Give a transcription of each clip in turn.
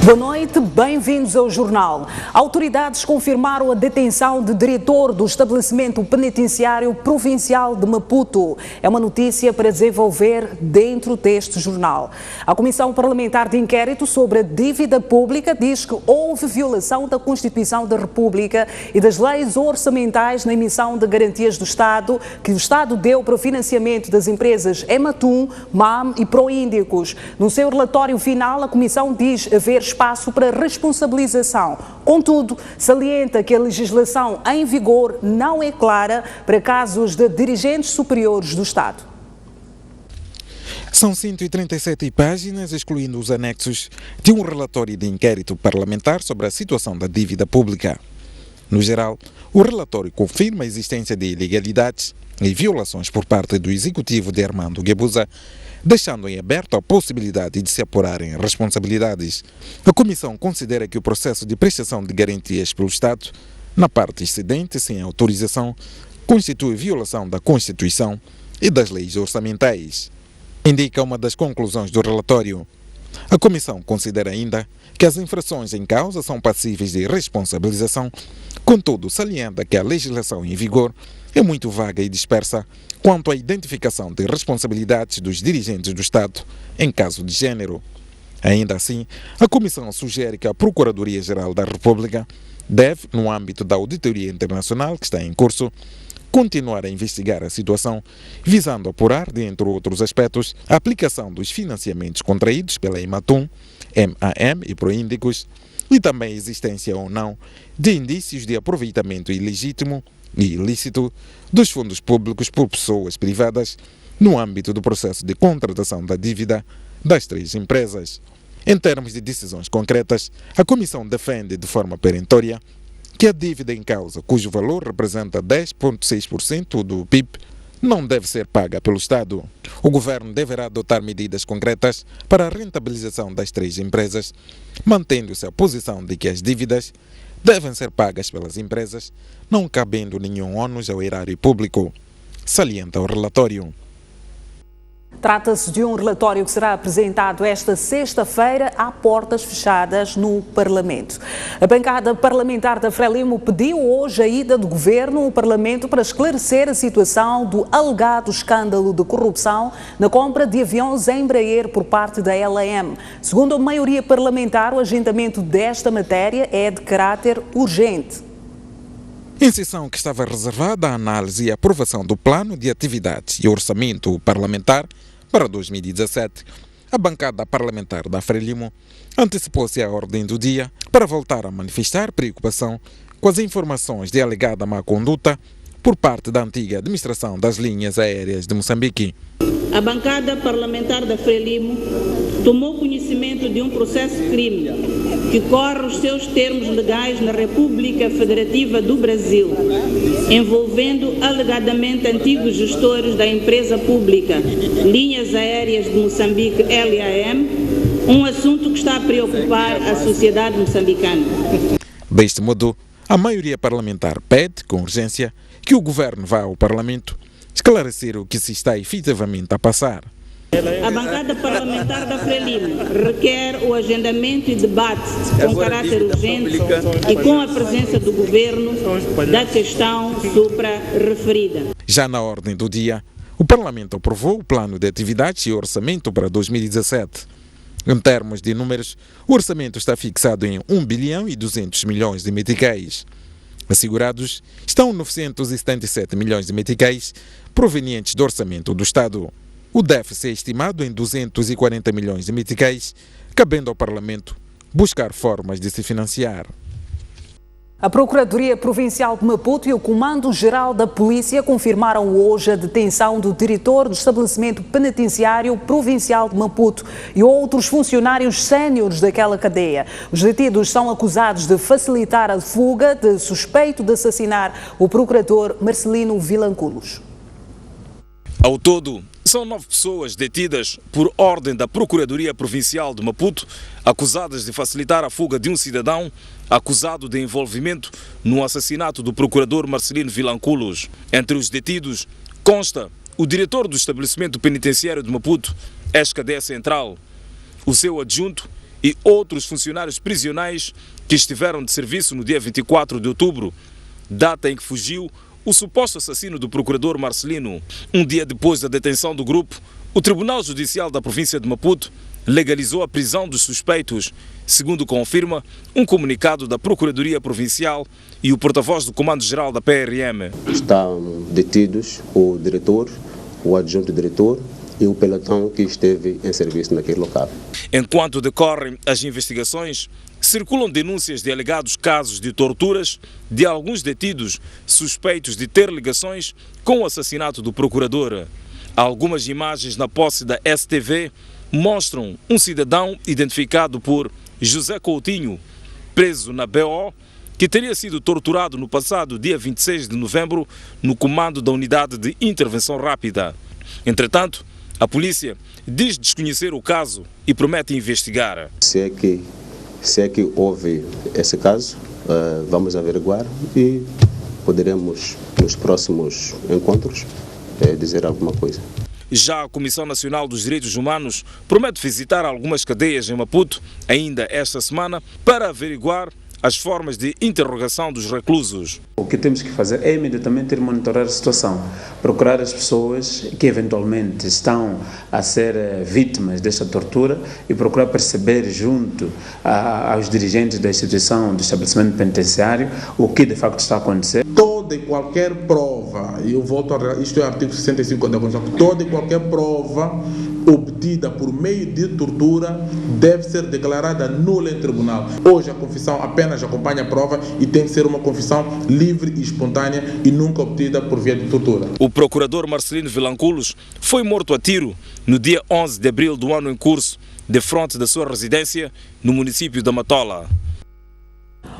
Boa noite, bem-vindos ao jornal. Autoridades confirmaram a detenção de diretor do estabelecimento penitenciário provincial de Maputo. É uma notícia para desenvolver dentro deste jornal. A Comissão Parlamentar de Inquérito sobre a Dívida Pública diz que houve violação da Constituição da República e das leis orçamentais na emissão de garantias do Estado, que o Estado deu para o financiamento das empresas Ematum, MAM e Proíndicos. No seu relatório final, a Comissão diz haver espaço para responsabilização. Contudo, salienta que a legislação em vigor não é clara para casos de dirigentes superiores do Estado. São 137 páginas, excluindo os anexos de um relatório de inquérito parlamentar sobre a situação da dívida pública. No geral, o relatório confirma a existência de ilegalidades e violações por parte do executivo de Armando Guebuza, deixando em aberto a possibilidade de se apurarem responsabilidades. A Comissão considera que o processo de prestação de garantias pelo Estado, na parte excedente sem autorização, constitui violação da Constituição e das leis orçamentais. Indica uma das conclusões do relatório. A Comissão considera ainda que as infrações em causa são passíveis de responsabilização, contudo salienta que a legislação em vigor é muito vaga e dispersa quanto à identificação de responsabilidades dos dirigentes do Estado em caso de gênero. Ainda assim, a Comissão sugere que a Procuradoria-Geral da República deve, no âmbito da auditoria internacional que está em curso, continuar a investigar a situação, visando apurar, dentre outros aspectos, a aplicação dos financiamentos contraídos pela Ematum, MAM e Proíndicos, e também a existência ou não de indícios de aproveitamento ilegítimo e ilícito dos fundos públicos por pessoas privadas no âmbito do processo de contratação da dívida das três empresas. Em termos de decisões concretas, a Comissão defende de forma perentória que a dívida em causa, cujo valor representa 10,6% do PIB, não deve ser paga pelo Estado. O Governo deverá adotar medidas concretas para a rentabilização das três empresas, mantendo-se a posição de que as dívidas devem ser pagas pelas empresas, não cabendo nenhum ônus ao erário público, salienta o relatório. Trata-se de um relatório que será apresentado esta sexta-feira a portas fechadas no Parlamento. A bancada parlamentar da Frelimo pediu hoje a ida do Governo ao Parlamento para esclarecer a situação do alegado escândalo de corrupção na compra de aviões Embraer por parte da LAM. Segundo a maioria parlamentar, o agendamento desta matéria é de caráter urgente. Em sessão que estava reservada à análise e aprovação do Plano de Atividades e Orçamento Parlamentar para 2017, a bancada parlamentar da Frelimo antecipou-se à ordem do dia para voltar a manifestar preocupação com as informações de alegada má conduta por parte da antiga administração das linhas aéreas de Moçambique. A bancada parlamentar da Frelimo tomou conhecimento de um processo-crime que corre os seus termos legais na República Federativa do Brasil, envolvendo alegadamente antigos gestores da empresa pública Linhas Aéreas de Moçambique, LAM, um assunto que está a preocupar a sociedade moçambicana. Deste modo, a maioria parlamentar pede, com urgência, que o Governo vá ao Parlamento esclarecer o que se está efetivamente a passar. A bancada parlamentar da Frelimo requer o agendamento e debate com caráter urgente e com a presença do Governo da questão supra-referida. Já na ordem do dia, o Parlamento aprovou o Plano de Atividades e Orçamento para 2017. Em termos de números, o orçamento está fixado em 1 bilhão e 200 milhões de meticais. Assegurados estão 977 milhões de meticais provenientes do orçamento do Estado. O déficit é estimado em 240 milhões de meticais, cabendo ao Parlamento buscar formas de se financiar. A Procuradoria Provincial de Maputo e o Comando-Geral da Polícia confirmaram hoje a detenção do diretor do estabelecimento penitenciário provincial de Maputo e outros funcionários séniores daquela cadeia. Os detidos são acusados de facilitar a fuga de suspeito de assassinar o procurador Marcelino Vilanculos. Ao todo, são 9 pessoas detidas por ordem da Procuradoria Provincial de Maputo, acusadas de facilitar a fuga de um cidadão acusado de envolvimento no assassinato do procurador Marcelino Vilanculos. Entre os detidos consta o diretor do estabelecimento penitenciário de Maputo, ex-cadeia central, o seu adjunto e outros funcionários prisionais que estiveram de serviço no dia 24 de outubro, data em que fugiu o suposto assassino do procurador Marcelino. Um dia depois da detenção do grupo, o Tribunal Judicial da província de Maputo legalizou a prisão dos suspeitos, segundo confirma um comunicado da Procuradoria Provincial e o porta-voz do Comando-Geral da PRM. Estão detidos o diretor, o adjunto diretor e o pelotão que esteve em serviço naquele local. Enquanto decorrem as investigações, circulam denúncias de alegados casos de torturas de alguns detidos suspeitos de ter ligações com o assassinato do procurador. Algumas imagens na posse da STV mostram um cidadão identificado por José Coutinho, preso na BO, que teria sido torturado no passado dia 26 de novembro no comando da Unidade de Intervenção Rápida. Entretanto, a polícia diz desconhecer o caso e promete investigar. Se é que houve esse caso, vamos averiguar e poderemos, nos próximos encontros, dizer alguma coisa. Já a Comissão Nacional dos Direitos Humanos promete visitar algumas cadeias em Maputo ainda esta semana para averiguar as formas de interrogação dos reclusos. O que temos que fazer é imediatamente ir monitorar a situação, procurar as pessoas que eventualmente estão a ser vítimas desta tortura e procurar perceber junto aos dirigentes da instituição, do estabelecimento penitenciário, o que de facto está a acontecer. Toda e qualquer prova, e eu volto a isto é o artigo 65 da Constituição, toda e qualquer prova obtida por meio de tortura deve ser declarada nula em tribunal. Hoje a confissão apenas acompanha a prova e tem que ser uma confissão livre e espontânea e nunca obtida por via de tortura. O procurador Marcelino Vilanculos foi morto a tiro no dia 11 de abril do ano em curso, defronte da sua residência no município da Matola.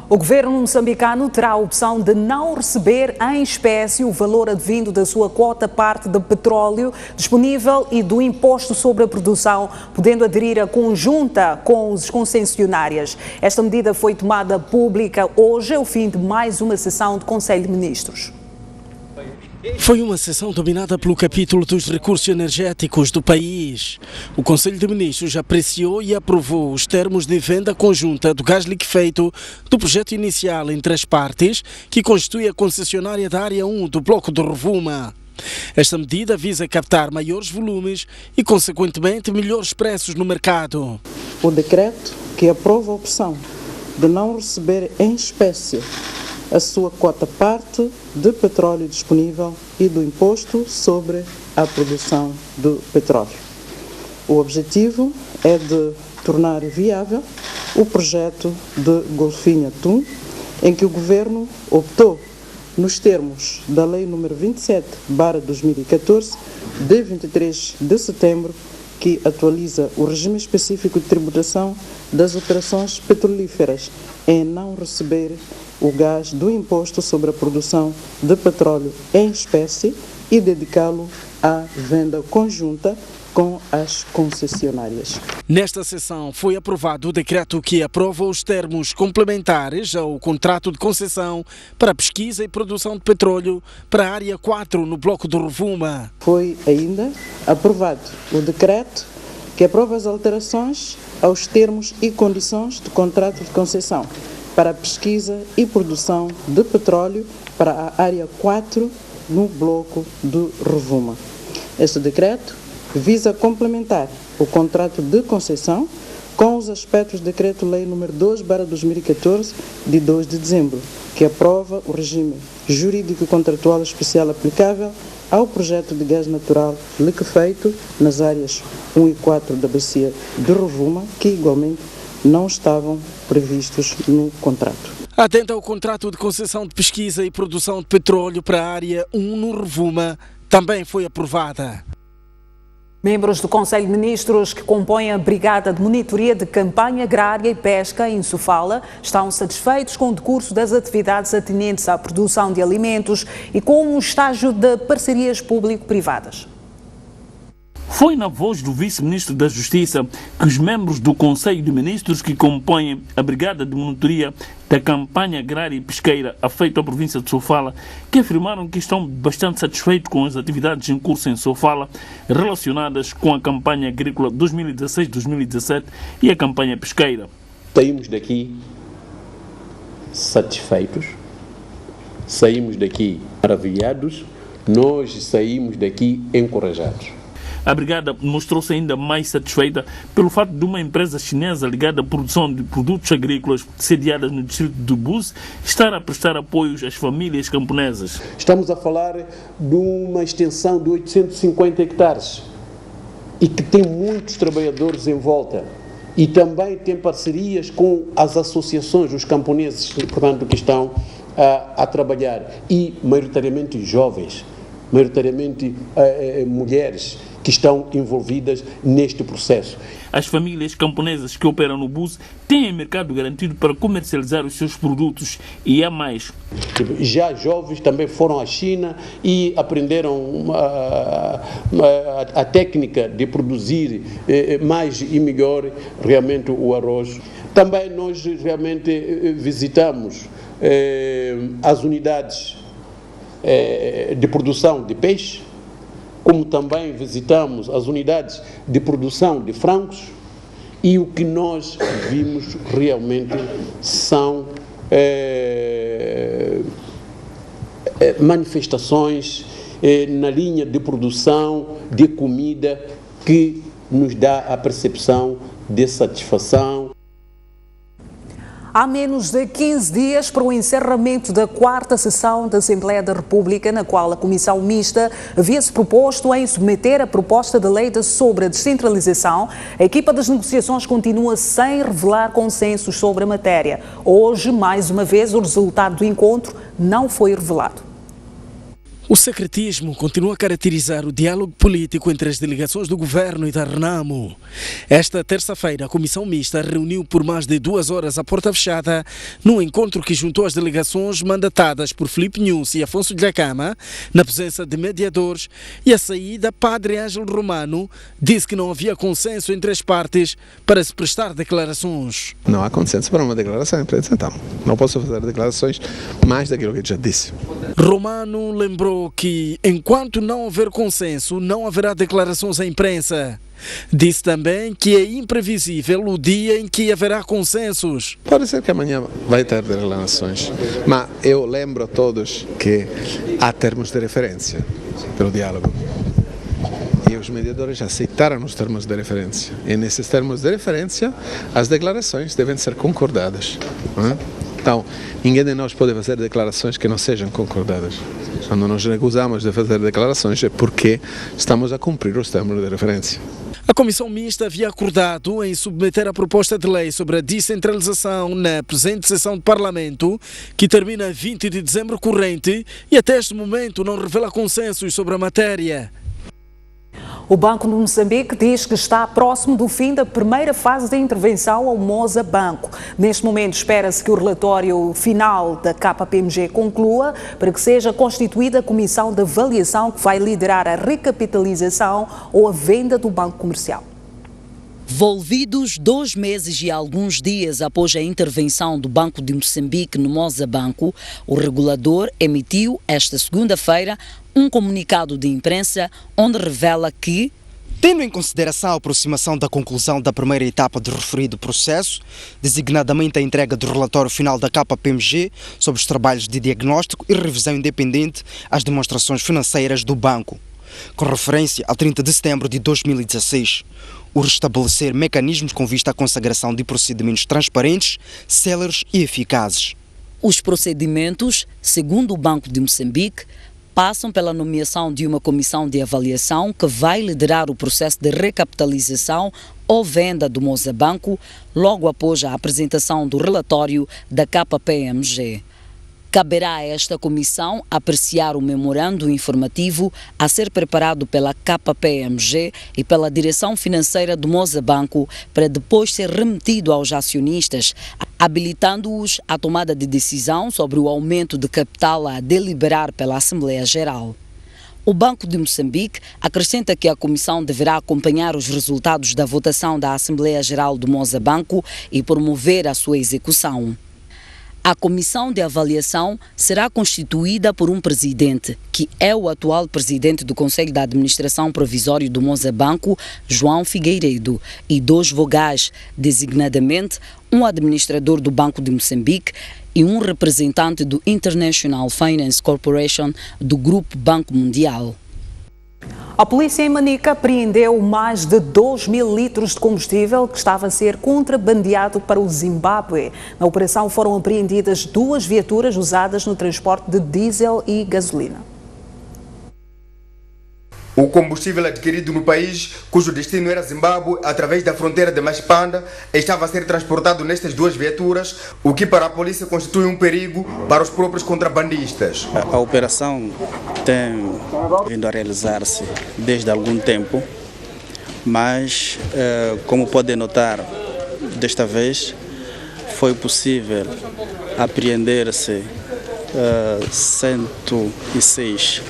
O governo moçambicano terá a opção de não receber em espécie o valor advindo da sua quota parte de petróleo disponível e do imposto sobre a produção, podendo aderir à conjunta com os concessionárias. Esta medida foi tomada pública hoje, ao fim de mais uma sessão do Conselho de Ministros. Foi uma sessão dominada pelo capítulo dos recursos energéticos do país. O Conselho de Ministros apreciou e aprovou os termos de venda conjunta do gás liquefeito do projeto inicial entre as partes, que constitui a concessionária da Área 1 do Bloco do Rovuma. Esta medida visa captar maiores volumes e, consequentemente, melhores preços no mercado. O decreto que aprova a opção de não receber em espécie a sua quota parte de petróleo disponível e do imposto sobre a produção do petróleo. O objetivo é de tornar viável o projeto de Golfinho Atum, em que o Governo optou, nos termos da Lei nº 27/2014, de 23 de setembro, que atualiza o regime específico de tributação das operações petrolíferas, em não receber o gás do imposto sobre a produção de petróleo em espécie e dedicá-lo à venda conjunta com as concessionárias. Nesta sessão foi aprovado o decreto que aprova os termos complementares ao contrato de concessão para a pesquisa e produção de petróleo para a Área 4 no Bloco do Rovuma. Foi ainda aprovado o decreto que aprova as alterações aos termos e condições do contrato de concessão para a pesquisa e produção de petróleo para a Área 4 no Bloco do Rovuma. Este decreto visa complementar o contrato de concessão com os aspectos do Decreto-Lei nº 2/2014, de 2 de dezembro, que aprova o regime jurídico e contratual especial aplicável ao projeto de gás natural liquefeito nas áreas 1 e 4 da bacia de Rovuma, que igualmente não estavam previstos no contrato. Atenta ao contrato de concessão de pesquisa e produção de petróleo para a Área 1 no Rovuma, também foi aprovada. Membros do Conselho de Ministros que compõem a Brigada de Monitoria de Campanha Agrária e Pesca em Sofala estão satisfeitos com o decurso das atividades atinentes à produção de alimentos e com o estágio de parcerias público-privadas. Foi na voz do vice-ministro da Justiça que os membros do Conselho de Ministros que compõem a Brigada de Monitoria da Campanha Agrária e Pesqueira afeita à província de Sofala, que afirmaram que estão bastante satisfeitos com as atividades em curso em Sofala relacionadas com a campanha agrícola 2016-2017 e a campanha pesqueira. Saímos daqui satisfeitos, saímos daqui maravilhados, nós saímos daqui encorajados. A Brigada mostrou-se ainda mais satisfeita pelo fato de uma empresa chinesa ligada à produção de produtos agrícolas sediada no distrito de Bus estar a prestar apoios às famílias camponesas. Estamos a falar de uma extensão de 850 hectares e que tem muitos trabalhadores em volta e também tem parcerias com as associações, os camponeses, portanto, que estão a trabalhar e maioritariamente jovens, maioritariamente mulheres que estão envolvidas neste processo. As famílias camponesas que operam no Bus têm mercado garantido para comercializar os seus produtos e há mais. Já jovens também foram à China e aprenderam a técnica de produzir mais e melhor realmente o arroz. Também nós realmente visitamos as unidades de produção de peixe, como também visitamos as unidades de produção de frangos, e o que nós vimos realmente são manifestações na linha de produção de comida que nos dá a percepção de satisfação. Há menos de 15 dias para o encerramento da 4ª sessão da Assembleia da República, na qual a Comissão Mista havia-se proposto em submeter a proposta de lei sobre a descentralização, a equipa das negociações continua sem revelar consensos sobre a matéria. Hoje, mais uma vez, o resultado do encontro não foi revelado. O secretismo continua a caracterizar o diálogo político entre as delegações do governo e da Renamo. Esta terça-feira, a Comissão Mista reuniu por mais de 2 horas à porta fechada num encontro que juntou as delegações mandatadas por Filipe Nunes e Afonso de Cama, na presença de mediadores, e a saída, Padre Ângelo Romano disse que não havia consenso entre as partes para se prestar declarações. Não há consenso para uma declaração, então não posso fazer declarações mais daquilo que eu já disse. Romano lembrou que, enquanto não houver consenso, não haverá declarações à imprensa. Disse também que é imprevisível o dia em que haverá consensos. Pode ser que amanhã vai ter declarações, mas eu lembro a todos que há termos de referência pelo diálogo. E os mediadores aceitaram os termos de referência. E nesses termos de referência, as declarações devem ser concordadas. Então, ninguém de nós pode fazer declarações que não sejam concordadas. Quando nos recusamos de fazer declarações é porque estamos a cumprir os termos de referência. A Comissão Mista havia acordado em submeter a proposta de lei sobre a descentralização na presente sessão do Parlamento, que termina 20 de dezembro corrente, e até este momento não revela consensos sobre a matéria. O Banco de Moçambique diz que está próximo do fim da primeira fase da intervenção ao Moza Banco. Neste momento espera-se que o relatório final da KPMG conclua para que seja constituída a comissão de avaliação que vai liderar a recapitalização ou a venda do banco comercial. Volvidos 2 meses e alguns dias após a intervenção do Banco de Moçambique no Moza Banco, o regulador emitiu esta segunda-feira um comunicado de imprensa onde revela que, tendo em consideração a aproximação da conclusão da primeira etapa do referido processo, designadamente a entrega do relatório final da KPMG sobre os trabalhos de diagnóstico e revisão independente às demonstrações financeiras do banco, com referência ao 30 de setembro de 2016, o restabelecer mecanismos com vista à consagração de procedimentos transparentes, céleres e eficazes. Os procedimentos, segundo o Banco de Moçambique, passam pela nomeação de uma comissão de avaliação que vai liderar o processo de recapitalização ou venda do Moza Banco logo após a apresentação do relatório da KPMG. Caberá a esta comissão apreciar o memorando informativo a ser preparado pela KPMG e pela direção financeira do Moza Banco para depois ser remetido aos acionistas, habilitando-os à tomada de decisão sobre o aumento de capital a deliberar pela Assembleia Geral. O Banco de Moçambique acrescenta que a Comissão deverá acompanhar os resultados da votação da Assembleia Geral do Moçambique e promover a sua execução. A comissão de avaliação será constituída por um presidente, que é o atual presidente do Conselho de Administração Provisório do Moçambique, João Figueiredo, e 2 vogais, designadamente um administrador do Banco de Moçambique e um representante do International Finance Corporation do Grupo Banco Mundial. A polícia em Manica apreendeu mais de 2.000 litros de combustível que estava a ser contrabandeado para o Zimbábue. Na operação foram apreendidas 2 viaturas usadas no transporte de diesel e gasolina. O combustível adquirido no país, cujo destino era Zimbábue, através da fronteira de Machipanda, estava a ser transportado nestas 2 viaturas, o que para a polícia constitui um perigo para os próprios contrabandistas. A operação tem vindo a realizar-se desde algum tempo, mas, como podem notar, desta vez foi possível apreender-se 106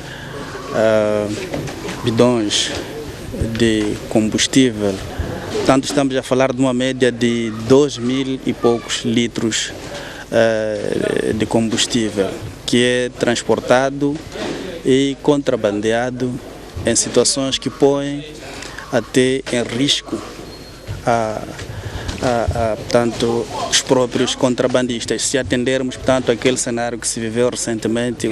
bidões de combustível. Portanto, estamos a falar de uma média de 2.000 e poucos litros de combustível que é transportado e contrabandeado em situações que põem até em risco portanto, os próprios contrabandistas, se atendermos, portanto, aquele cenário que se viveu recentemente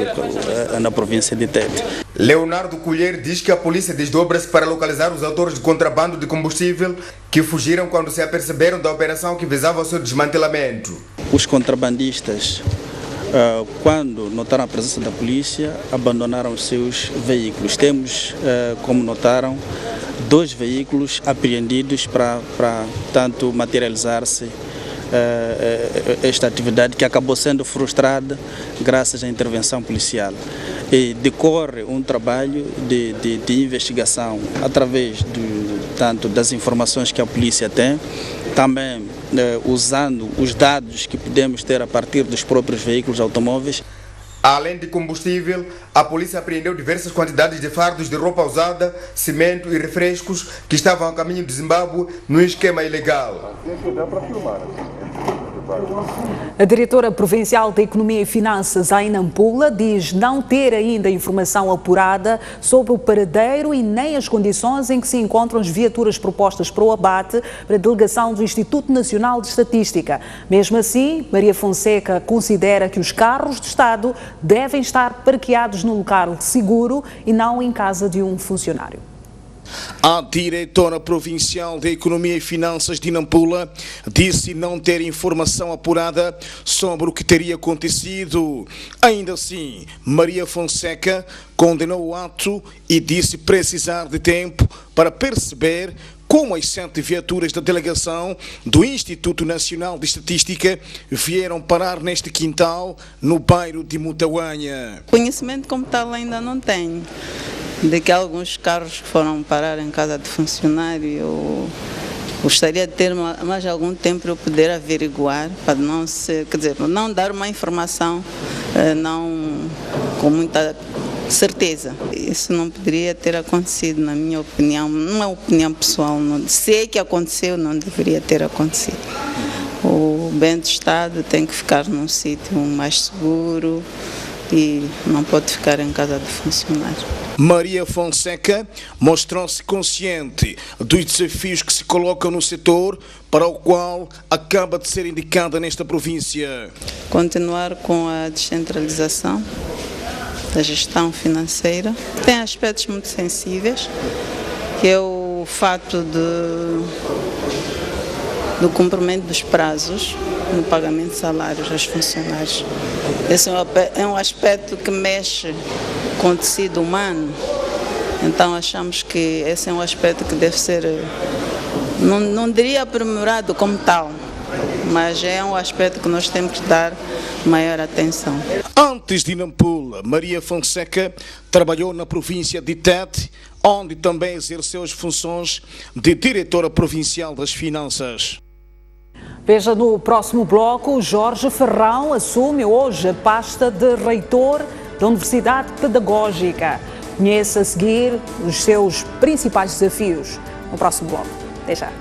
na província de Tete. Leonardo Colher diz que a polícia desdobra-se para localizar os autores de contrabando de combustível que fugiram quando se aperceberam da operação que visava o seu desmantelamento. Os contrabandistas, quando notaram a presença da polícia, abandonaram os seus veículos. Temos, como notaram, 2 veículos apreendidos para tanto materializar-se esta atividade que acabou sendo frustrada graças à intervenção policial. E decorre um trabalho de investigação através tanto das informações que a polícia tem, também usando os dados que podemos ter a partir dos próprios veículos automóveis. Além de combustível, a polícia apreendeu diversas quantidades de fardos de roupa usada, cimento e refrescos que estavam a caminho de Zimbábue num esquema ilegal. A diretora provincial de Economia e Finanças, a Inampula, diz não ter ainda informação apurada sobre o paradeiro e nem as condições em que se encontram as viaturas propostas para o abate para a delegação do Instituto Nacional de Estatística. Mesmo assim, Maria Fonseca considera que os carros do Estado devem estar parqueados no local seguro e não em casa de um funcionário. A diretora provincial de Economia e Finanças de Nampula disse não ter informação apurada sobre o que teria acontecido. Ainda assim, Maria Fonseca condenou o ato e disse precisar de tempo para perceber como as 7 viaturas da delegação do Instituto Nacional de Estatística vieram parar neste quintal no bairro de Mutauanha. Conhecimento como tal ainda não tenho, de que alguns carros que foram parar em casa de funcionário, eu gostaria de ter mais algum tempo para eu poder averiguar, para não ser, quer dizer, não dar uma informação não com muita certeza. Isso não poderia ter acontecido, na minha opinião, não é opinião pessoal. Não, se é que aconteceu, não deveria ter acontecido. O bem do Estado tem que ficar num sítio mais seguro e não pode ficar em casa de funcionário. Maria Fonseca mostrou-se consciente dos desafios que se colocam no setor para o qual acaba de ser indicada nesta província. Continuar com a descentralização da gestão financeira. Tem aspectos muito sensíveis, que é o fato do cumprimento dos prazos no pagamento de salários aos funcionários. Esse é um aspecto que mexe com o tecido humano, então achamos que esse é um aspecto que deve ser, não diria aprimorado como tal, mas é um aspecto que nós temos que dar maior atenção. Antes de Nampula, Maria Fonseca trabalhou na província de Tete, onde também exerceu as funções de diretora provincial das finanças. Veja no próximo bloco, Jorge Ferrão assume hoje a pasta de reitor da Universidade Pedagógica. Conheça a seguir os seus principais desafios no próximo bloco. Até já.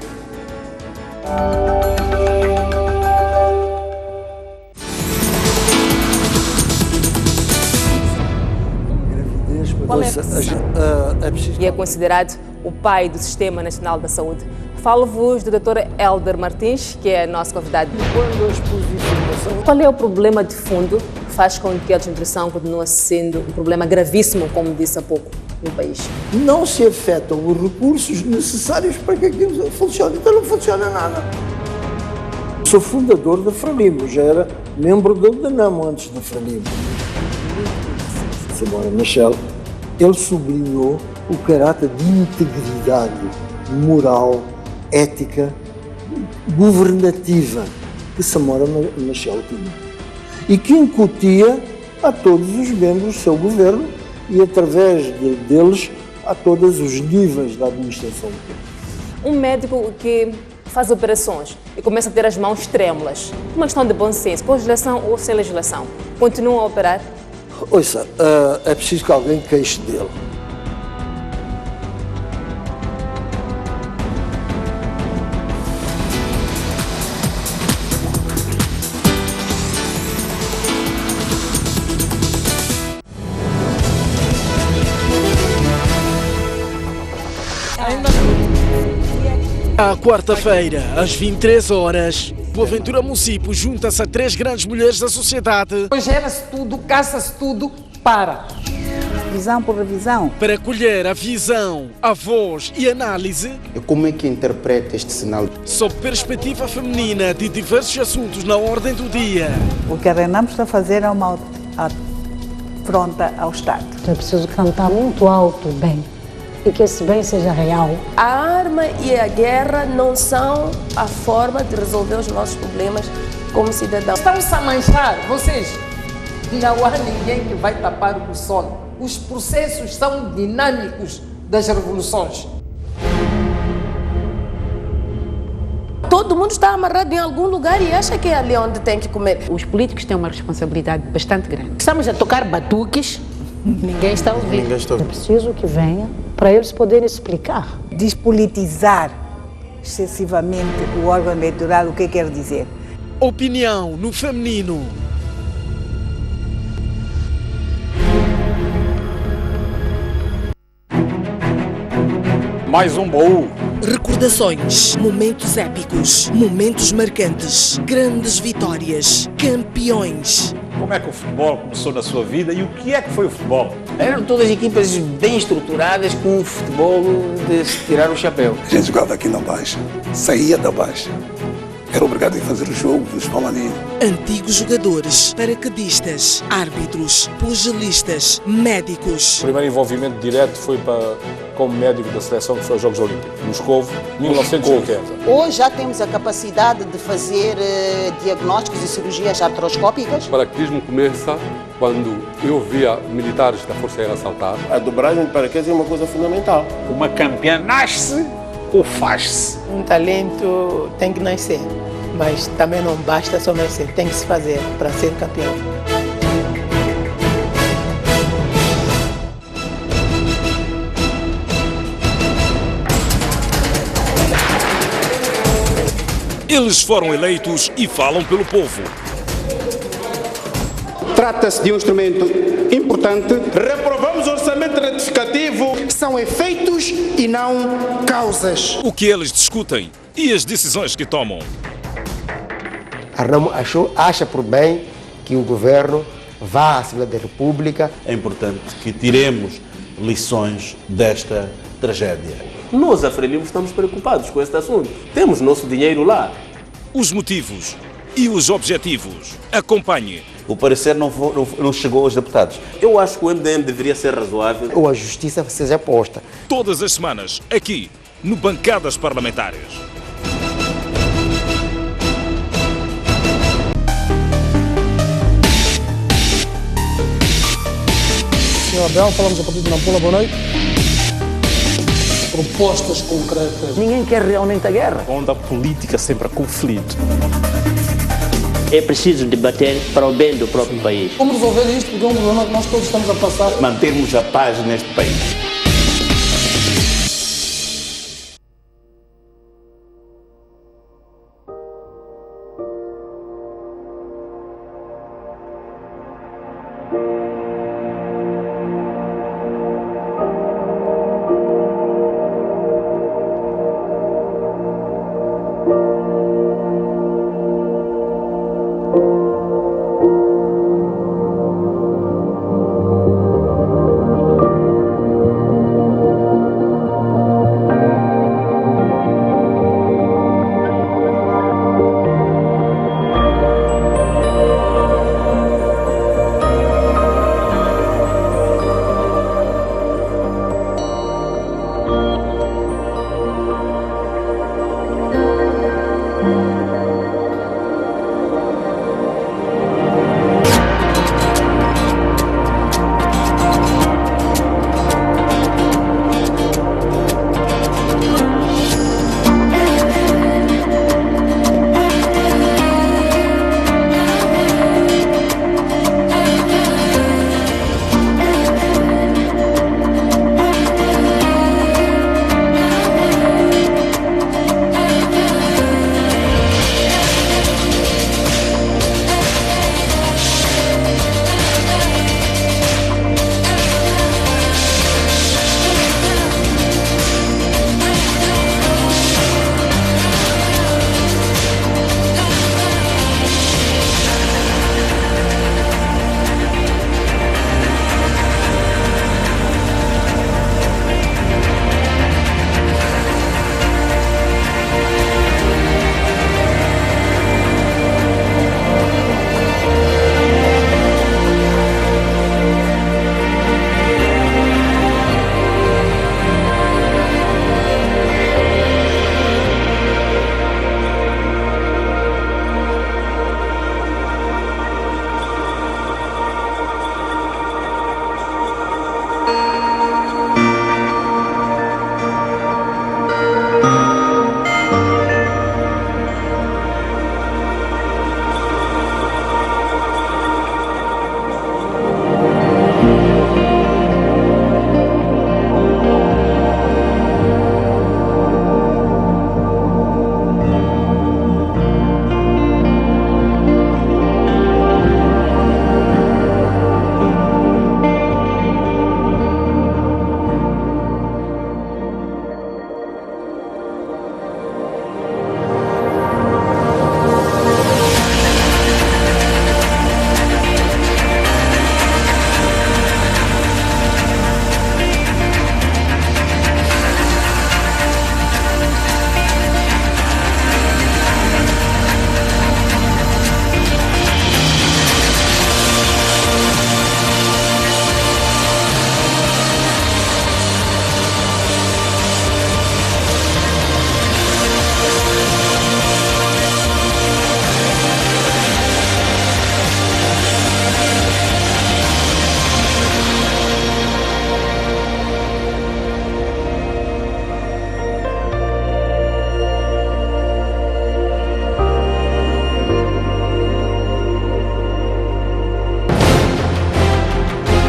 Qual é a profissão? E é considerado o pai do Sistema Nacional da Saúde. Falo-vos do Dr. Hélder Martins, que é nosso convidado. Qual é o problema de fundo que faz com que a desnutrição continue sendo um problema gravíssimo, como disse há pouco, no país? Não se afetam os recursos necessários para que aquilo funcione, então não funciona nada. Sou fundador da Frelimo, já era membro da DANAMO antes da Frelimo. Samora Machel, ele sublinhou o caráter de integridade moral, ética, governativa que Samora Machel tinha e que incutia a todos os membros do seu governo e, através deles, a todos os níveis da administração. Um médico que faz operações e começa a ter as mãos trêmulas, uma questão de bom senso, com legislação ou sem legislação, continua a operar? Ouça, é preciso que alguém queixe dele. À quarta-feira, às 23 horas, Boaventura Mucipo junta-se a 3 grandes mulheres da sociedade. Gera-se tudo, caça-se tudo, para. Visão por revisão. Para colher a visão, a voz e análise. E como é que interpreta este sinal? Sob perspectiva feminina de diversos assuntos na ordem do dia. O que a Renam está a fazer é uma afronta ao Estado. É preciso cantar muito alto, bem. E que esse bem seja real. A arma e a guerra não são a forma de resolver os nossos problemas como cidadãos. Estão-se a manchar, vocês. Não há ninguém que vai tapar o sol. Os processos são dinâmicos das revoluções. Todo mundo está amarrado em algum lugar e acha que é ali onde tem que comer. Os políticos têm uma responsabilidade bastante grande. Estamos a tocar batuques. Ninguém está ouvindo. Ninguém está ouvindo. É preciso que venha para eles poderem explicar. Despolitizar excessivamente o órgão eleitoral, o que quer dizer? Opinião no feminino. Mais um baú. Recordações, momentos épicos, momentos marcantes, grandes vitórias, campeões. Como é que o futebol começou na sua vida e o que é que foi o futebol? Eram todas equipas bem estruturadas com um futebol de se tirar o chapéu. A gente jogava aqui na Baixa, saía da Baixa. Era obrigado a fazer o jogo dos palmaninhos. Antigos jogadores, paraquedistas, árbitros, pugilistas, médicos. O primeiro envolvimento direto foi como médico da seleção que foi aos Jogos Olímpicos, Moscovo, 1980. Hoje já temos a capacidade de fazer diagnósticos e cirurgias artroscópicas. O paraquedismo começa quando eu via militares da Força Aérea saltar. A dobragem de paraquedas é uma coisa fundamental. Uma campeã nasce ou faz-se? Um talento tem que nascer, mas também não basta só nascer, tem que se fazer para ser campeão. Eles foram eleitos e falam pelo povo. Trata-se de um instrumento importante. Reprovamos o orçamento retificativo. São efeitos e não causas. O que eles discutem e as decisões que tomam. A Renamo acha por bem que o governo vá à Assembleia da República. É importante que tiremos lições desta tragédia. Nós, a Frelimo, estamos preocupados com este assunto. Temos nosso dinheiro lá. Os motivos e os objetivos. Acompanhe. O parecer não chegou aos deputados. Eu acho que o MDM deveria ser razoável. Ou a justiça seja posta. Todas as semanas, aqui, no Bancadas Parlamentares. Senhor Abel, falamos a partir de Nampula, boa noite. Propostas concretas. Ninguém quer realmente a guerra. Onde a política sempre há conflito. é preciso debater para o bem do próprio país. Como resolver isto? Porque é um problema que nós todos estamos a passar. Mantermos a paz neste país.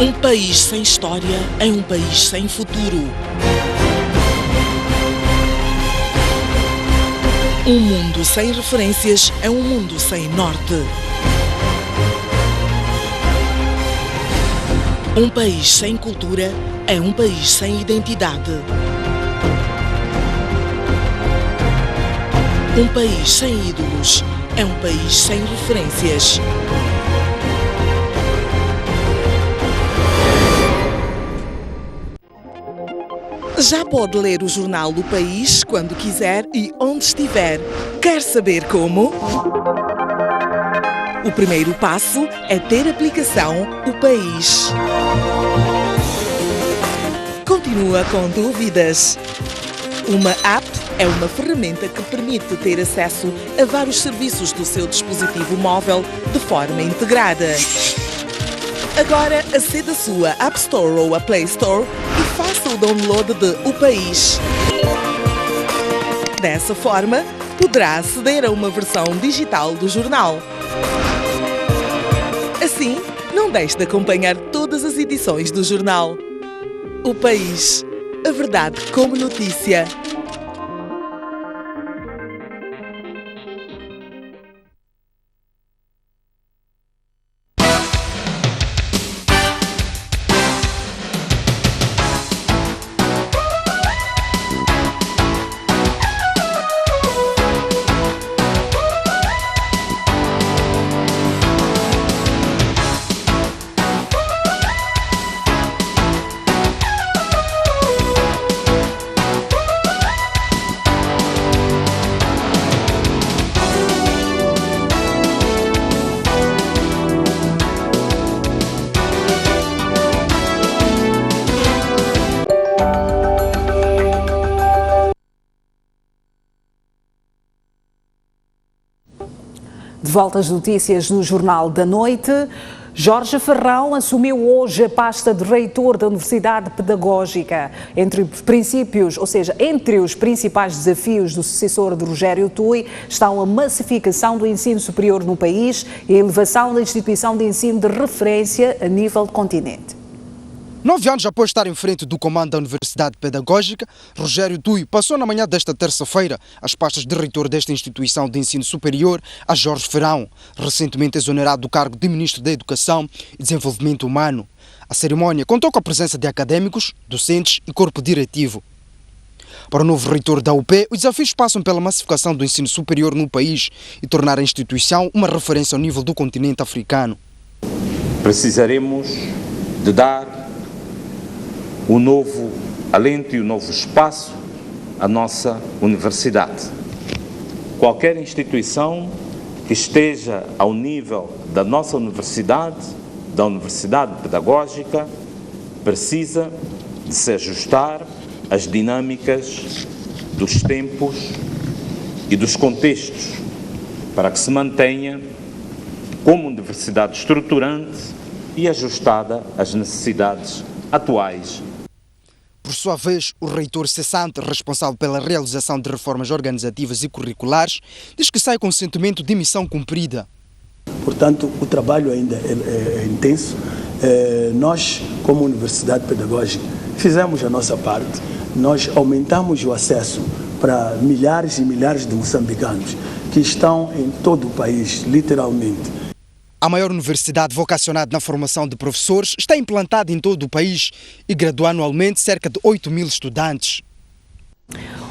Um país sem história é um país sem futuro. Um mundo sem referências é um mundo sem norte. Um país sem cultura é um país sem identidade. Um país sem ídolos é um país sem referências. Já pode ler o jornal do País quando quiser e onde estiver. Quer saber como? O primeiro passo é ter a aplicação O País. Continua com dúvidas? Uma app é uma ferramenta que permite ter acesso a vários serviços do seu dispositivo móvel de forma integrada. Agora aceda à sua App Store ou à Play Store e faça o download de O País. Dessa forma, poderá aceder a uma versão digital do jornal. Assim, não deixe de acompanhar todas as edições do jornal. O País. A verdade como notícia. De volta às notícias no Jornal da Noite, Jorge Ferrão assumiu hoje a pasta de reitor da Universidade Pedagógica. Entre os principais desafios do sucessor de Rogério Tui estão a massificação do ensino superior no país e a elevação da instituição de ensino de referência a nível de continente. 9 anos após estar em frente do comando da Universidade Pedagógica, Rogério Tui passou na manhã desta terça-feira as pastas de reitor desta instituição de ensino superior a Jorge Ferrão, recentemente exonerado do cargo de Ministro da Educação e Desenvolvimento Humano. A cerimónia contou com a presença de académicos, docentes e corpo diretivo. Para o novo reitor da UP, os desafios passam pela massificação do ensino superior no país e tornar a instituição uma referência ao nível do continente africano. Precisaremos de dar o novo alento e o novo espaço à nossa universidade. Qualquer instituição que esteja ao nível da nossa universidade, da Universidade Pedagógica, precisa de se ajustar às dinâmicas dos tempos e dos contextos, para que se mantenha como universidade estruturante e ajustada às necessidades atuais. Por sua vez, o reitor cessante, responsável pela realização de reformas organizativas e curriculares, diz que sai com o sentimento de missão cumprida. Portanto, o trabalho ainda é intenso. Nós, como Universidade Pedagógica, fizemos a nossa parte. Nós aumentamos o acesso para milhares e milhares de moçambicanos que estão em todo o país, literalmente. A maior universidade vocacionada na formação de professores está implantada em todo o país e gradua anualmente cerca de 8.000 estudantes.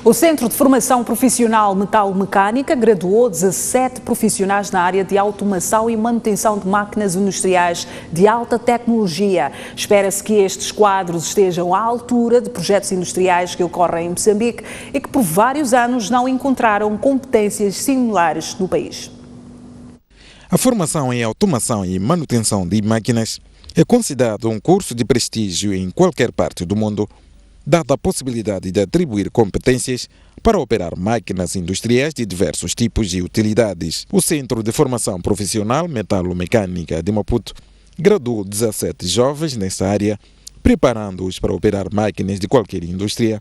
O Centro de Formação Profissional Metalomecânica graduou 17 profissionais na área de automação e manutenção de máquinas industriais de alta tecnologia. Espera-se que estes quadros estejam à altura de projetos industriais que ocorrem em Moçambique e que por vários anos não encontraram competências similares no país. A formação em automação e manutenção de máquinas é considerado um curso de prestígio em qualquer parte do mundo, dada a possibilidade de atribuir competências para operar máquinas industriais de diversos tipos e utilidades. O Centro de Formação Profissional Metalomecânica de Maputo graduou 17 jovens nessa área, preparando-os para operar máquinas de qualquer indústria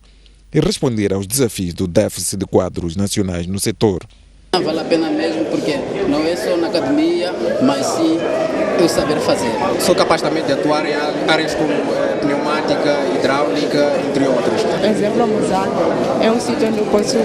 e responder aos desafios do déficit de quadros nacionais no setor. Vale a pena mesmo porque não é só na academia, mas sim eu saber fazer. Sou capaz também de atuar em áreas como pneumática, hidráulica, entre outras. Exemplo, a Mozart é um sítio onde eu posso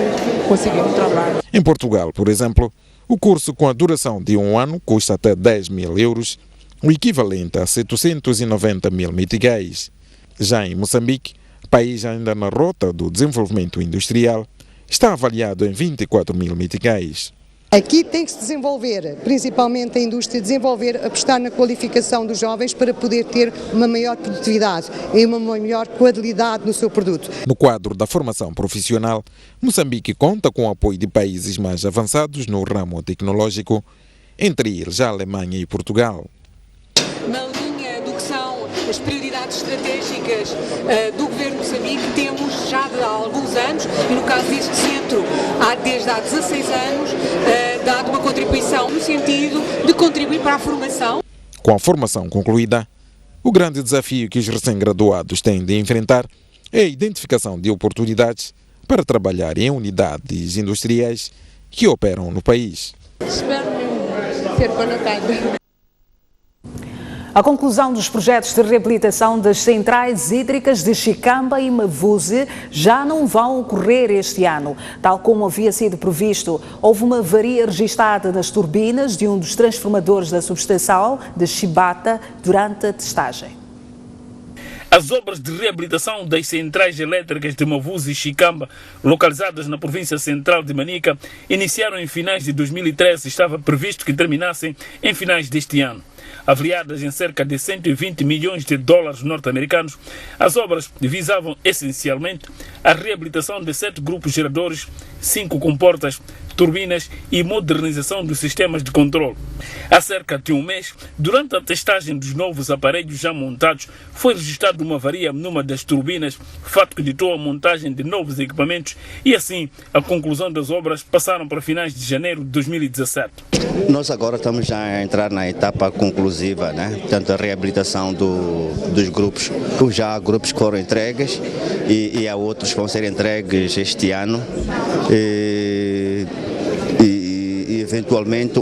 conseguir um trabalho. Em Portugal, por exemplo, o curso com a duração de 1 ano custa até 10.000 euros, o equivalente a 790 mil meticais. Já em Moçambique, país ainda na rota do desenvolvimento industrial, está avaliado em 24 mil meticais. Aqui tem que se desenvolver, principalmente a indústria, apostar na qualificação dos jovens para poder ter uma maior produtividade e uma maior qualidade no seu produto. No quadro da formação profissional, Moçambique conta com o apoio de países mais avançados no ramo tecnológico, entre eles a Alemanha e Portugal. Na linha do que são as prioridades estratégicas do governo de Moçambique, temos já há alguns anos, e no caso deste centro, desde há 16 anos, dado uma contribuição no sentido de contribuir para a formação. Com a formação concluída, o grande desafio que os recém-graduados têm de enfrentar é a identificação de oportunidades para trabalhar em unidades industriais que operam no país. Espero ser colocada. A conclusão dos projetos de reabilitação das centrais hídricas de Chicamba e Mavuse já não vão ocorrer este ano. Tal como havia sido previsto, houve uma avaria registada nas turbinas de um dos transformadores da subestação de Chibata durante a testagem. As obras de reabilitação das centrais elétricas de Mavuse e Chicamba, localizadas na província central de Manica, iniciaram em finais de 2013 e estava previsto que terminassem em finais deste ano. Avaliadas em cerca de 120 milhões de dólares norte-americanos, as obras visavam essencialmente a reabilitação de 7 grupos geradores, 5 comportas, turbinas e modernização dos sistemas de controle. Há cerca de um mês, durante a testagem dos novos aparelhos já montados, foi registrada uma avaria numa das turbinas, fato que ditou a montagem de novos equipamentos e assim a conclusão das obras passaram para finais de janeiro de 2017. Nós agora estamos já a entrar na etapa conclusiva, né? Portanto, a reabilitação dos grupos. Já há grupos que foram entregues e há outros que vão ser entregues este ano. E eventualmente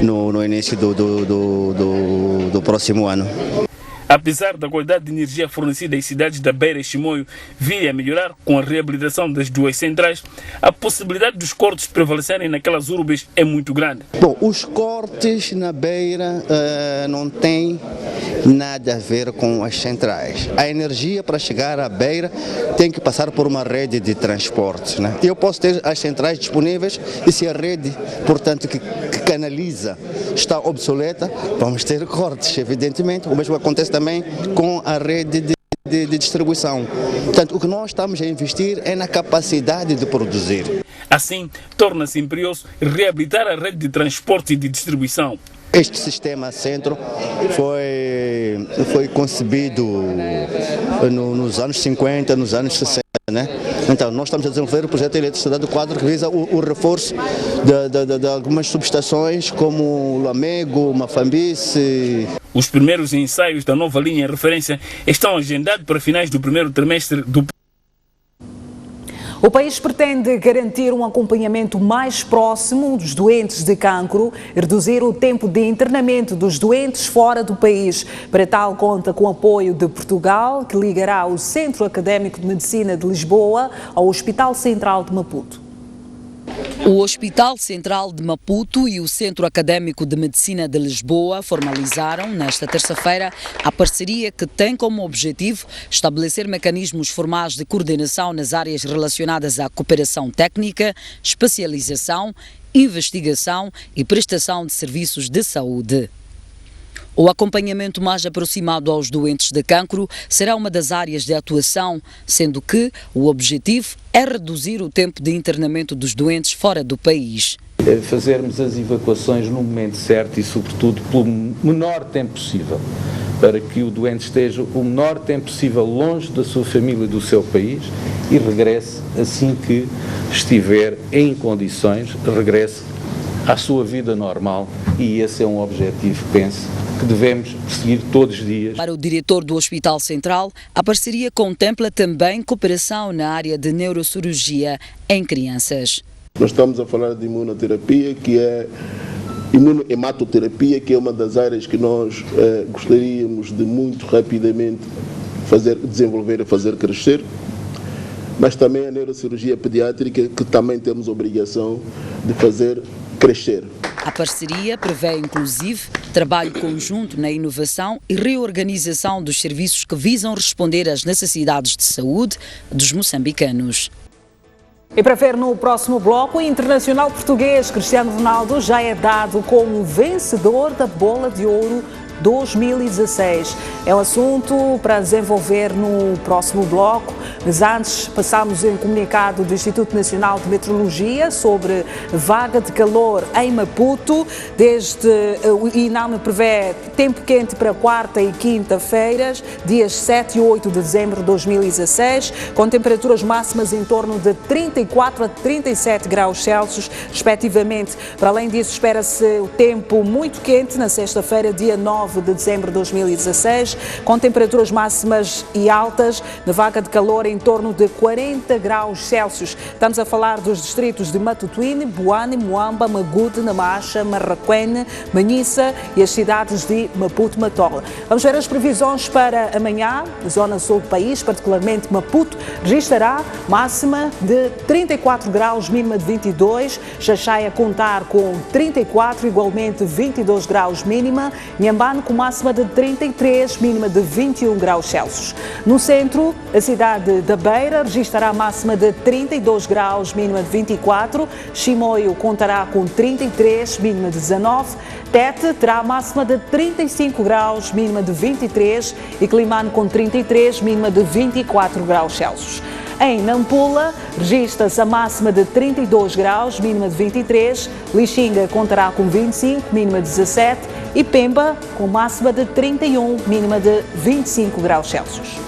no início do próximo ano. Apesar da qualidade de energia fornecida às cidades da Beira e Chimoio vir a melhorar com a reabilitação das duas centrais, a possibilidade dos cortes prevalecerem naquelas urbes é muito grande. Bom, os cortes na Beira não têm nada a ver com as centrais. A energia para chegar à Beira tem que passar por uma rede de transporte, né? Eu posso ter as centrais disponíveis e se a rede, portanto, que canaliza está obsoleta, vamos ter cortes, evidentemente. O mesmo acontece também com a rede de distribuição. Portanto, o que nós estamos a investir é na capacidade de produzir. Assim, torna-se imperioso reabilitar a rede de transporte e de distribuição. Este sistema centro foi concebido nos anos 50, nos anos 60, né? Então, nós estamos a desenvolver o projeto de eletricidade do quadro que visa o reforço de algumas subestações como o Lamego, Mafambice. Os primeiros ensaios da nova linha de referência estão agendados para finais do primeiro trimestre do O país pretende garantir um acompanhamento mais próximo dos doentes de cancro e reduzir o tempo de internamento dos doentes fora do país. Para tal, conta com o apoio de Portugal, que ligará o Centro Académico de Medicina de Lisboa ao Hospital Central de Maputo. O Hospital Central de Maputo e o Centro Académico de Medicina de Lisboa formalizaram, nesta terça-feira, a parceria que tem como objetivo estabelecer mecanismos formais de coordenação nas áreas relacionadas à cooperação técnica, especialização, investigação e prestação de serviços de saúde. O acompanhamento mais aproximado aos doentes de cancro será uma das áreas de atuação, sendo que o objetivo é reduzir o tempo de internamento dos doentes fora do país. Fazermos as evacuações no momento certo e, sobretudo, pelo menor tempo possível, para que o doente esteja o menor tempo possível longe da sua família e do seu país e regresse assim que estiver em condições, regresse à sua vida normal, e esse é um objetivo, penso, que devemos seguir todos os dias. Para o diretor do Hospital Central, a parceria contempla também cooperação na área de neurocirurgia em crianças. Nós estamos a falar de imunoterapia, que é imunohematoterapia, que é uma das áreas que nós gostaríamos de muito rapidamente desenvolver e fazer crescer, mas também a neurocirurgia pediátrica, que também temos a obrigação de fazer crescer. A parceria prevê, inclusive, trabalho conjunto na inovação e reorganização dos serviços que visam responder às necessidades de saúde dos moçambicanos. E para ver no próximo bloco, o internacional português Cristiano Ronaldo já é dado como vencedor da Bola de Ouro 2016. É um assunto para desenvolver no próximo bloco, mas antes passamos em comunicado do Instituto Nacional de Meteorologia sobre vaga de calor em Maputo. O INAME prevê tempo quente para quarta e quinta-feiras, dias 7 e 8 de dezembro de 2016, com temperaturas máximas em torno de 34 a 37 graus Celsius, respectivamente. Para além disso, espera-se o tempo muito quente na sexta-feira, dia 9 9 de dezembro de 2016, com temperaturas máximas e altas, na vaga de calor em torno de 40 graus Celsius. Estamos a falar dos distritos de Matutuine, Boane, Moamba, Magude, Namacha, Marraquene, Manhissa e as cidades de Maputo, Matola. Vamos ver as previsões para amanhã. Na zona sul do país, particularmente Maputo, registrará máxima de 34 graus, mínima de 22. Xaxai a contar com 34, igualmente 22 graus mínima. Inhambane com máxima de 33, mínima de 21 graus Celsius. No centro, a cidade da Beira registrará máxima de 32 graus, mínima de 24. Chimoio contará com 33, mínima de 19. Tete terá máxima de 35 graus, mínima de 23. E Climane com 33, mínima de 24 graus Celsius. Em Nampula, registra-se a máxima de 32 graus, mínima de 23. Lixinga contará com 25, mínima de 17. E Pemba com máxima de 31, mínima de 25 graus Celsius.